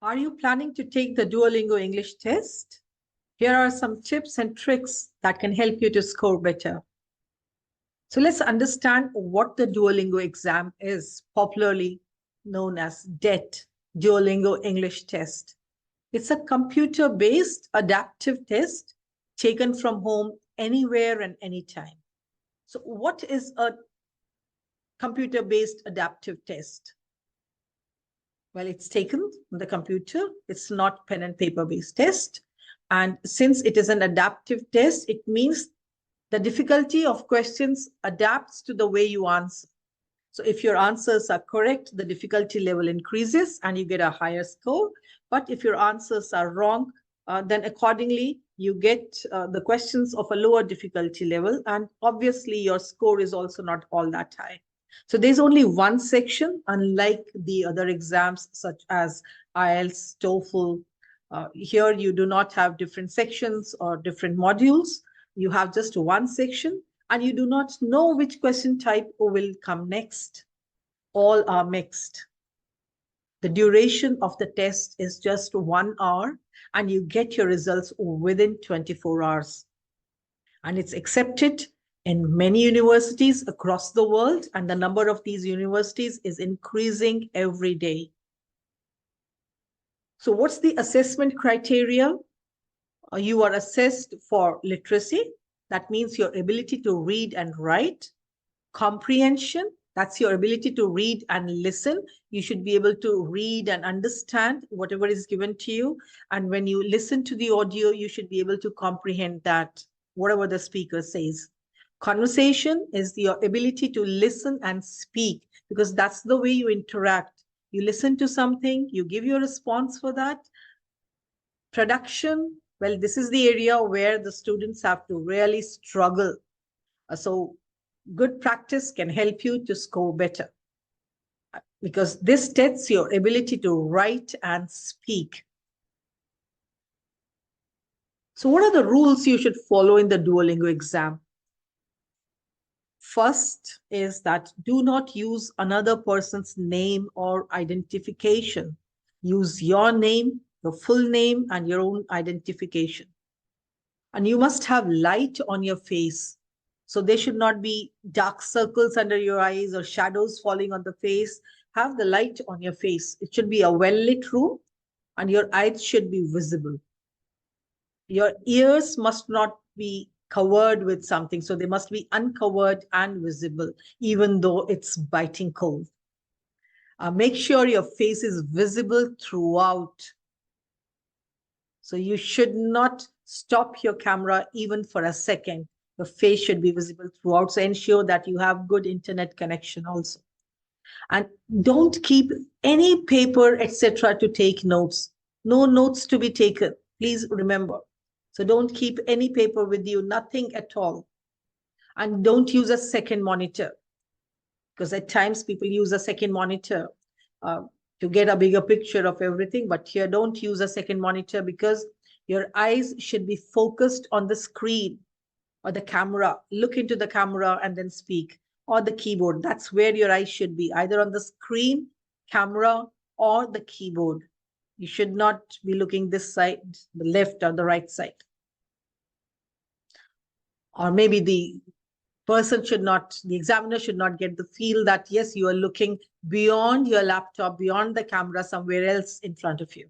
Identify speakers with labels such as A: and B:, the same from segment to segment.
A: Are you planning to take the Duolingo English test? Here are some tips and tricks that can help you to score better. So let's understand what the Duolingo exam is, popularly known as DET, Duolingo English Test. It's a computer-based adaptive test taken from home anywhere and anytime. So what is a computer-based adaptive test? Well, it's taken on the computer. It's not pen and paper-based test. And since it is an adaptive test, it means the difficulty of questions adapts to the way you answer. So if your answers are correct, the difficulty level increases and you get a higher score. But if your answers are wrong, then accordingly, you get the questions of a lower difficulty level. And obviously, your score is also not all that high. So there's only one section, unlike the other exams such as IELTS, TOEFL. Here, you do not have different sections or different modules. You have just one section, and you do not know which question type will come next. All are mixed. The duration of the test is just 1 hour, and you get your results within 24 hours. And it's accepted in many universities across the world, and the number of these universities is increasing every day. So what's the assessment criteria? You are assessed for literacy. That means your ability to read and write. Comprehension, that's your ability to read and listen. You should be able to read and understand whatever is given to you. And when you listen to the audio, you should be able to comprehend that, whatever the speaker says. Conversation is your ability to listen and speak, because that's the way you interact. You listen to something, you give your response for that. Production, well, this is the area where the students have to really struggle. So good practice can help you to score better, because this tests your ability to write and speak. So what are the rules you should follow in the Duolingo exam? First is that do not use another person's name or identification. Use your name, your full name, and your own identification. And you must have light on your face. So there should not be dark circles under your eyes or shadows falling on the face. Have the light on your face. It should be a well-lit room, and your eyes should be visible. Your ears must not be covered with something. So they must be uncovered and visible, even though it's biting cold. Make sure your face is visible throughout. So you should not stop your camera even for a second. Your face should be visible throughout. So ensure that you have good internet connection also. And don't keep any paper, etc., to take notes. No notes to be taken. Please remember. So don't keep any paper with you, nothing at all. And don't use a second monitor, because at times people use a second monitor to get a bigger picture of everything. But here, don't use a second monitor, because your eyes should be focused on the screen or the camera. Look into the camera and then speak, or the keyboard. That's where your eyes should be, either on the screen, camera, or the keyboard. You should not be looking this side, the left or the right side. Or maybe the examiner should not get the feel that, yes, you are looking beyond your laptop, beyond the camera, somewhere else in front of you.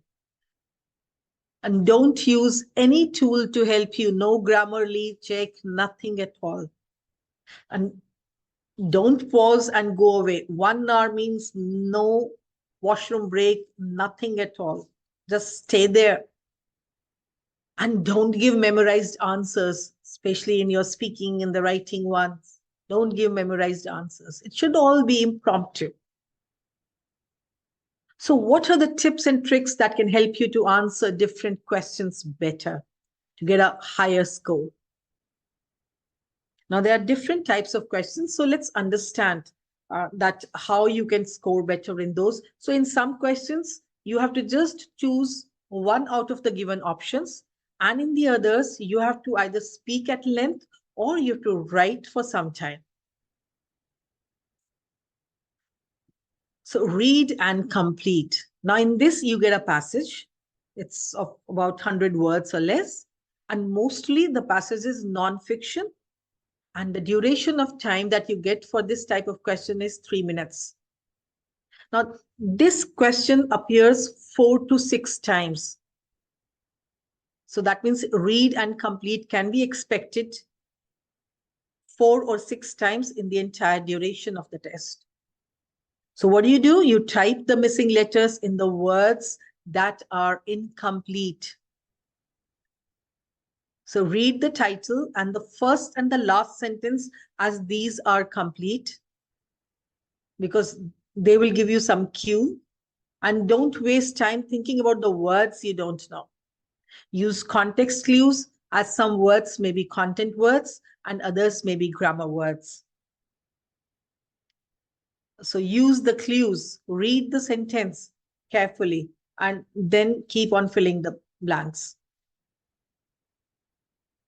A: And don't use any tool to help you. No Grammarly check, nothing at all. And don't pause and go away. 1 hour means no washroom break, nothing at all. Just stay there. And don't give memorized answers, especially in your speaking and the writing ones. Don't give memorized answers. It should all be impromptu. So what are the tips and tricks that can help you to answer different questions better, to get a higher score? Now, there are different types of questions. So let's understand that how you can score better in those. So in some questions, you have to just choose one out of the given options. And in the others, you have to either speak at length or you have to write for some time. So read and complete. Now in this, you get a passage. It's of about 100 words or less. And mostly the passage is non-fiction. And the duration of time that you get for this type of question is 3 minutes. Now, this question appears 4 to 6 times. So that means read and complete can be expected 4 or 6 times in the entire duration of the test. So what do? You type the missing letters in the words that are incomplete. So read the title and the first and the last sentence as these are complete, because they will give you some cue. And don't waste time thinking about the words you don't know. Use context clues, as some words may be content words and others may be grammar words. So use the clues, read the sentence carefully, and then keep on filling the blanks.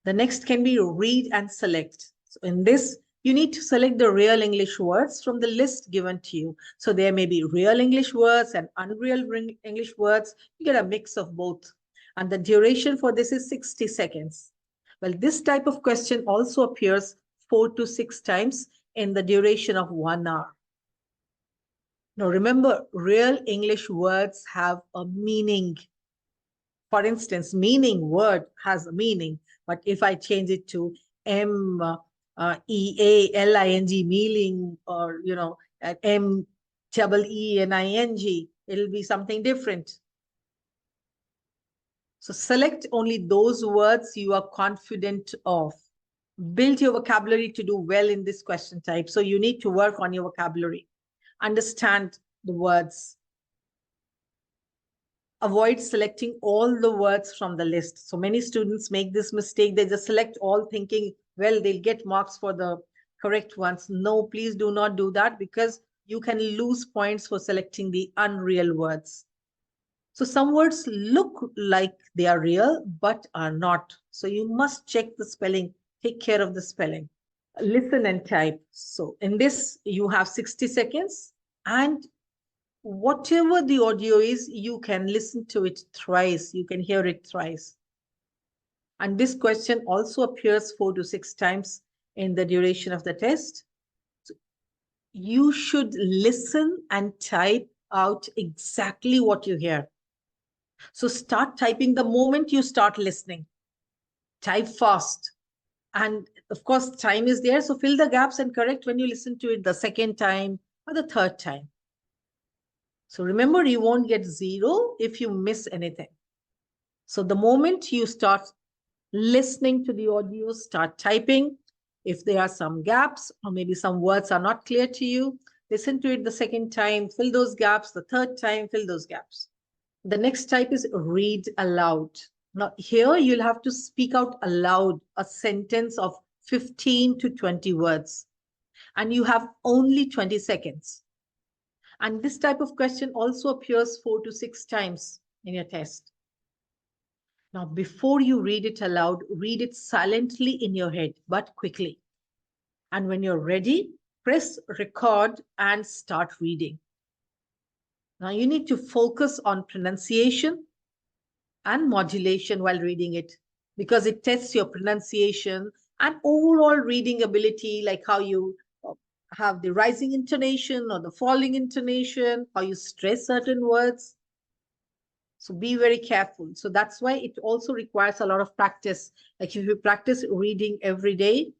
A: The next can be read and select. So in this, you need to select the real English words from the list given to you. So there may be real English words and unreal English words. You get a mix of both. And the duration for this is 60 seconds. Well, this type of question also appears 4 to 6 times in the duration of 1 hour. Now remember, real English words have a meaning. For instance, meaning word has a meaning, but if I change it to M-E-A-L-I-N-G, meaning, or, M-E-E-N-I-N-G, it'll be something different. So select only those words you are confident of. Build your vocabulary to do well in this question type. So you need to work on your vocabulary. Understand the words. Avoid selecting all the words from the list. So many students make this mistake. They just select all thinking, well, they'll get marks for the correct ones. No, please do not do that, because you can lose points for selecting the unreal words. So some words look like they are real, but are not. So you must check the spelling. Take care of the spelling. Listen and type. So in this, you have 60 seconds, and whatever the audio is, you can listen to it thrice. You can hear it thrice. And this question also appears 4 to 6 times in the duration of the test. So you should listen and type out exactly what you hear. So start typing the moment you start listening. Type fast. And of course, time is there. So fill the gaps and correct when you listen to it the second time or the third time. So remember, you won't get 0 if you miss anything. So the moment you start listening to the audio, start typing. If there are some gaps or maybe some words are not clear to you, listen to it the second time, fill those gaps. The third time, fill those gaps. The next type is read aloud. Now here you'll have to speak out aloud a sentence of 15 to 20 words. And you have only 20 seconds. And this type of question also appears 4 to 6 times in your test. Now, before you read it aloud, read it silently in your head, but quickly. And when you're ready, press record and start reading. Now, you need to focus on pronunciation and modulation while reading it, because it tests your pronunciation and overall reading ability, like how you have the rising intonation or the falling intonation, how you stress certain words. So be very careful. So that's why it also requires a lot of practice. Like if you practice reading every day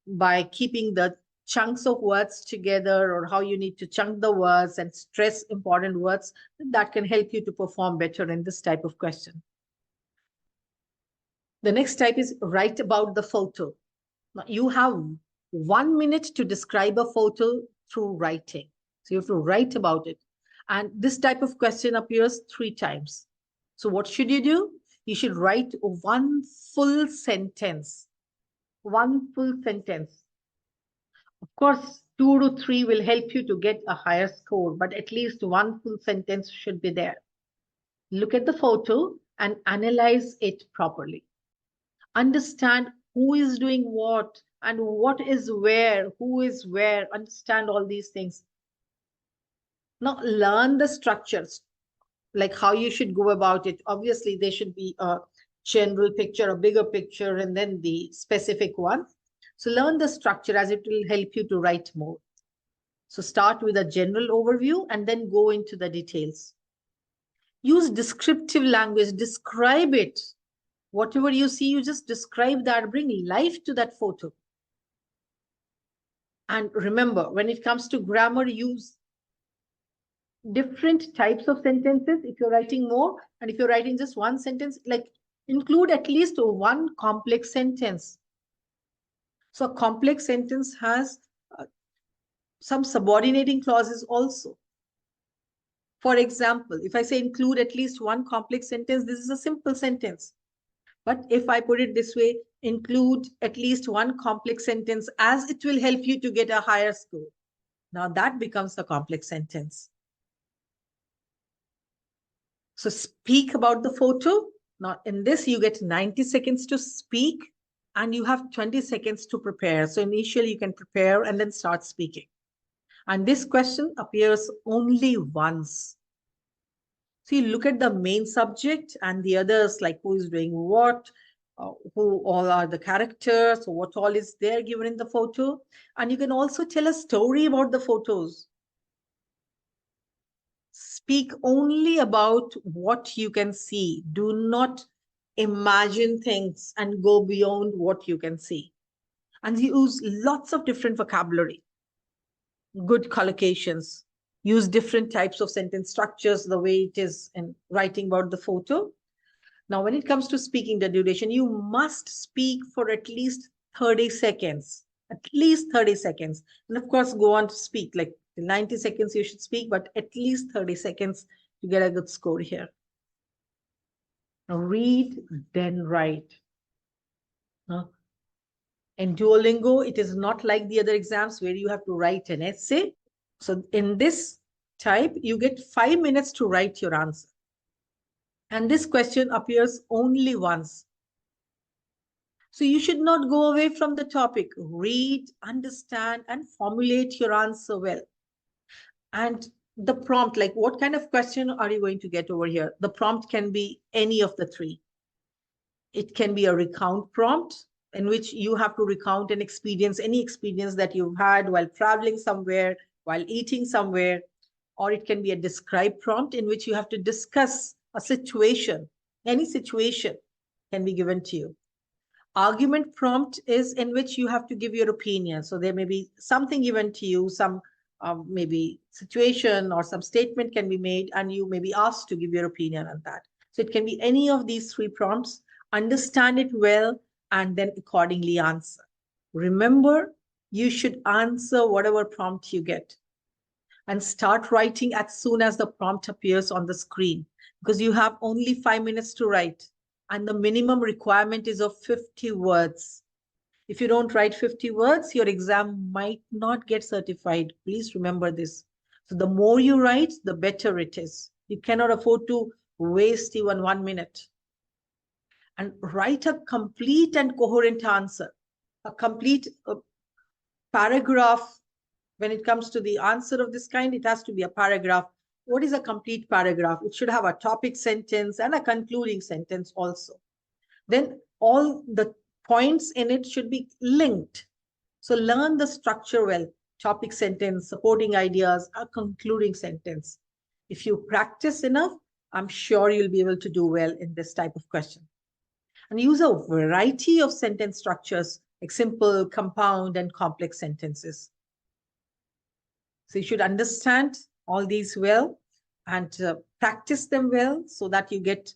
A: by keeping the chunks of words together, or how you need to chunk the words and stress important words, that can help you to perform better in this type of question. The next type is write about the photo. Now you have 1 minute to describe a photo through writing. So you have to write about it. And this type of question appears 3 times. So what should you do? You should write 1 full sentence. 1 full sentence. Of course, 2 to 3 will help you to get a higher score, but at least 1 full sentence should be there. Look at the photo and analyze it properly. Understand who is doing what and what is where, who is where. Understand all these things. Now learn the structures. like how you should go about it. Obviously, there should be a general picture, a bigger picture, and then the specific one. So learn the structure as it will help you to write more. So start with a general overview and then go into the details. Use descriptive language, describe it. Whatever you see, you just describe that, bring life to that photo. And remember, when it comes to grammar, use different types of sentences if you're writing more, and if you're writing just one sentence, like include at least one complex sentence. So a complex sentence has some subordinating clauses also. For example, if I say include at least one complex sentence, this is a simple sentence. But if I put it this way, include at least one complex sentence as it will help you to get a higher score. Now that becomes a complex sentence. So speak about the photo. Now in this, you get 90 seconds to speak and you have 20 seconds to prepare. So initially you can prepare and then start speaking. And this question appears only once. So you look at the main subject and the others, like who is doing what, who all are the characters, so what all is there given in the photo. And you can also tell a story about the photos. Speak only about what you can see. Do not imagine things and go beyond what you can see. And use lots of different vocabulary, good collocations, use different types of sentence structures the way it is in writing about the photo. Now, when it comes to speaking the duration, you must speak for at least 30 seconds, at least 30 seconds. And of course, go on to speak like 90 seconds you should speak, but at least 30 seconds to get a good score here. Now read, then write. In Duolingo, it is not like the other exams where you have to write an essay. So in this type, you get 5 minutes to write your answer. And this question appears only once. So you should not go away from the topic. Read, understand, and formulate your answer well. And the prompt, like what kind of question are you going to get over here? The prompt can be any of the three. It can be a recount prompt in which you have to recount an experience, any experience that you've had while traveling somewhere, while eating somewhere. Or it can be a describe prompt in which you have to discuss a situation. Any situation can be given to you. Argument prompt is in which you have to give your opinion. So there may be something given to you, some maybe situation or some statement can be made and you may be asked to give your opinion on that. So it can be any of these three prompts. Understand it well and then accordingly answer. Remember, you should answer whatever prompt you get and start writing as soon as the prompt appears on the screen because you have only 5 minutes to write and the minimum requirement is of 50 words. If you don't write 50 words, your exam might not get certified. Please remember this. So the more you write, the better it is. You cannot afford to waste even 1 minute. And write a complete and coherent answer, a complete paragraph. When it comes to the answer of this kind, it has to be a paragraph. What is a complete paragraph? It should have a topic sentence and a concluding sentence also. Then all the points in it should be linked. So learn the structure well. Topic sentence, supporting ideas, a concluding sentence. If you practice enough, I'm sure you'll be able to do well in this type of question. And use a variety of sentence structures, like simple, compound, and complex sentences. So you should understand all these well and practice them well so that you get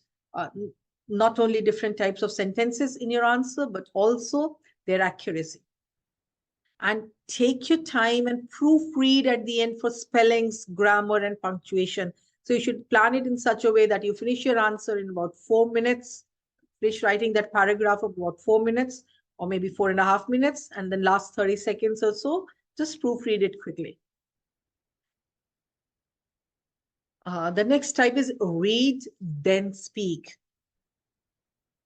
A: not only different types of sentences in your answer, but also their accuracy. And take your time and proofread at the end for spellings, grammar, and punctuation. So you should plan it in such a way that you finish your answer in about 4 minutes, finish writing that paragraph of about 4 minutes, or maybe 4.5 minutes, and then last 30 seconds or so, just proofread it quickly. The next type is read, then speak.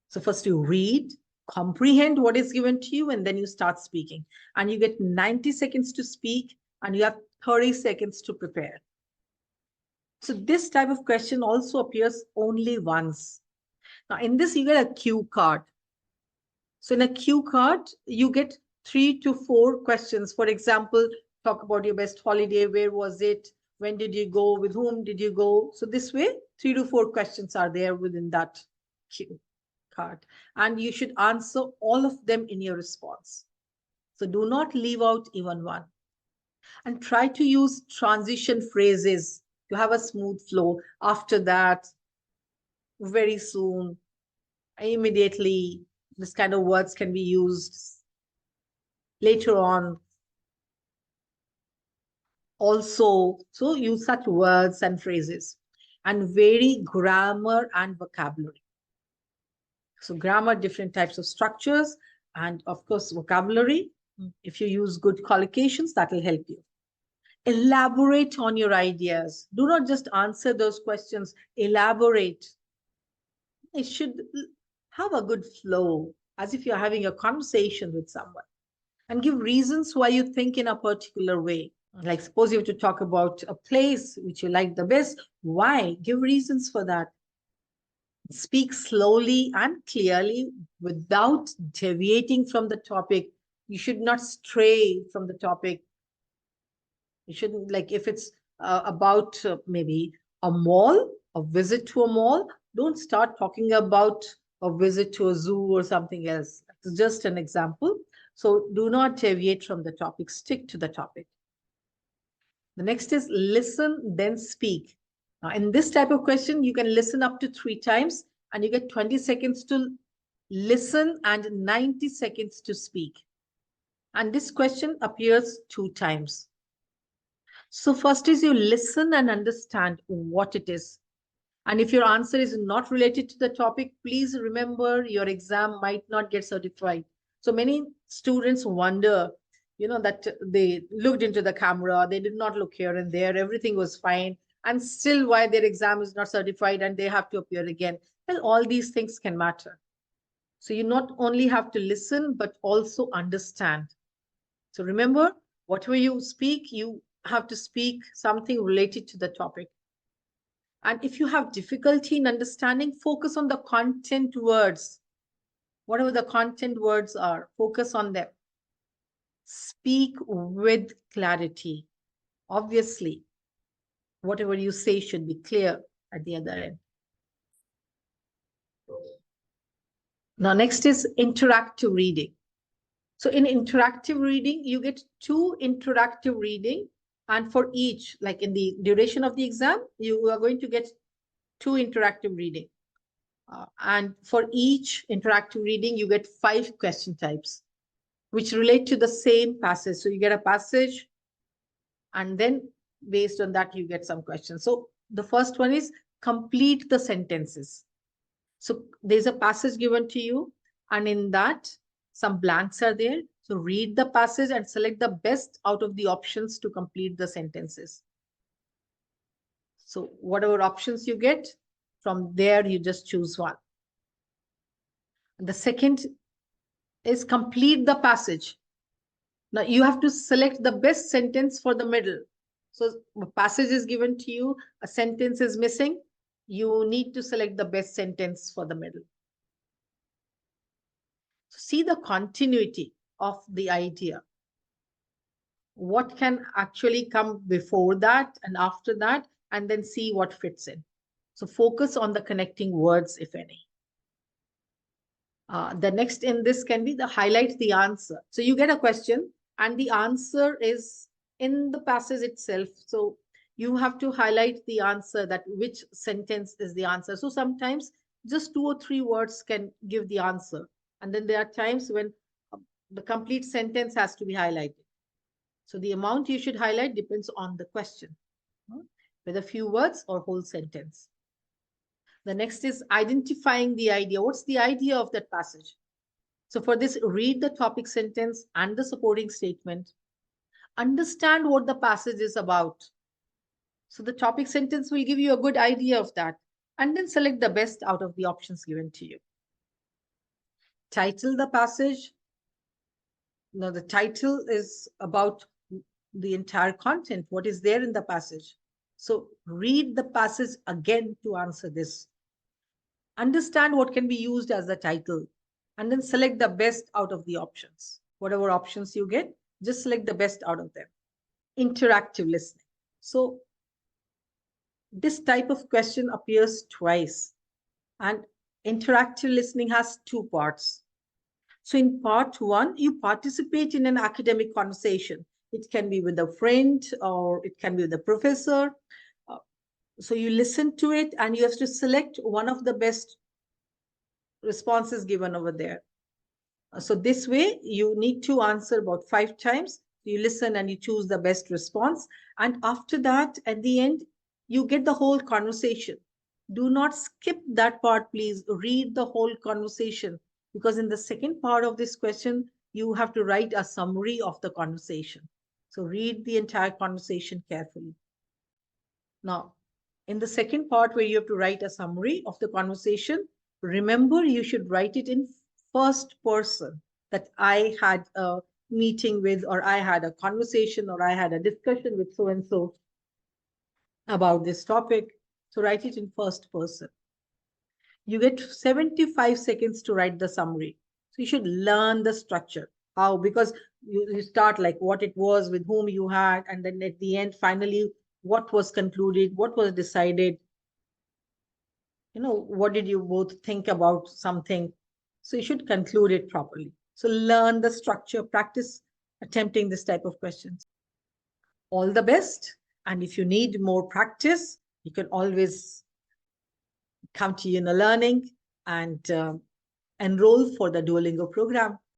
A: So first you read, comprehend what is given to you, and then you start speaking. And you get 90 seconds to speak, and you have 30 seconds to prepare. So this type of question also appears only once. Now in this, you get a cue card. So in a cue card, you get 3 to 4 questions. For example, talk about your best holiday. Where was it? When did you go? With whom did you go? So this way, 3 to 4 questions are there within that cue card. And you should answer all of them in your response. So do not leave out even one. And try to use transition phrases to have a smooth flow. After that, very soon, immediately, this kind of words can be used later on. Also, so use such words and phrases, and vary grammar and vocabulary. So grammar, different types of structures, and of course, vocabulary. If you use good collocations, that will help you. Elaborate on your ideas. Do not just answer those questions, elaborate. It should have a good flow, as if you're having a conversation with someone. And give reasons why you think in a particular way. Like suppose you have to talk about a place which you like the best. Why? Give reasons for that. Speak slowly and clearly without deviating from the topic. You should not stray from the topic. You shouldn't, like if it's about maybe a mall, a visit to a mall, don't start talking about a visit to a zoo or something else. It's just an example. So do not deviate from the topic, stick to the topic. The next is listen, then speak. Now, in this type of question, you can listen up to 3 times and you get 20 seconds to listen and 90 seconds to speak. And this question appears 2 times. So first is you listen and understand what it is. And if your answer is not related to the topic, please remember your exam might not get certified. So many students wonder, that they looked into the camera, they did not look here and there, everything was fine, and still why their exam is not certified and they have to appear again. Well, all these things can matter. So you not only have to listen, but also understand. So remember, whatever you speak, you have to speak something related to the topic. And if you have difficulty in understanding, focus on the content words. Whatever the content words are, focus on them. Speak with clarity. Obviously, whatever you say should be clear at the other end. Now, next is interactive reading. So in interactive reading, you get 2 interactive reading. And for each, like in the duration of the exam, you are going to get 2 interactive reading. And for each interactive reading, you get 5 question types, which relate to the same passage. So you get a passage, and then based on that, you get some questions. So the first one is complete the sentences. So there's a passage given to you, and in that, some blanks are there. So read the passage and select the best out of the options to complete the sentences. So whatever options you get, from there, you just choose one. And the second is complete the passage. Now you have to select the best sentence for the middle. So a passage is given to you, a sentence is missing. You need to select the best sentence for the middle. So see the continuity of the idea. What can actually come before that and after that, and then see what fits in. So focus on the connecting words, if any. The next in this can be the highlight the answer. So you get a question and the answer is in the passage itself. So you have to highlight the answer, that which sentence is the answer. So sometimes just 2 or 3 words can give the answer. And then there are times when the complete sentence has to be highlighted. So the amount you should highlight depends on the question, whether few words or whole sentence. The next is identifying the idea. What's the idea of that passage? So for this, read the topic sentence and the supporting statement. Understand what the passage is about. So the topic sentence will give you a good idea of that. And then select the best out of the options given to you. Title the passage. Now the title is about the entire content, what is there in the passage. So read the passage again to answer this. Understand what can be used as the title, and then select the best out of the options. Whatever options you get, just select the best out of them. Interactive listening. So this type of question appears twice, and interactive listening has two parts. So in part one, you participate in an academic conversation. It can be with a friend or it can be with a professor. Uh, So you listen to it and you have to select one of the best responses given over there. So this way, you need to answer about 5 times. You listen and you choose the best response. And after that, at the end, you get the whole conversation. Do not skip that part, please. Read the whole conversation, because in the second part of this question, you have to write a summary of the conversation. So read the entire conversation carefully. Now, in the second part where you have to write a summary of the conversation, remember you should write it in first person, that I had a meeting with, or I had a conversation, or I had a discussion with so and so about this topic. So write it in first person. You get 75 seconds to write the summary. So you should learn the structure. How? Because you start like what it was, with whom you had, and then at the end, finally, what was concluded, what was decided. What did you both think about something? So you should conclude it properly. So learn the structure, practice attempting this type of questions. All the best. And if you need more practice, you can always come to Yuno Learning and enroll for the Duolingo program.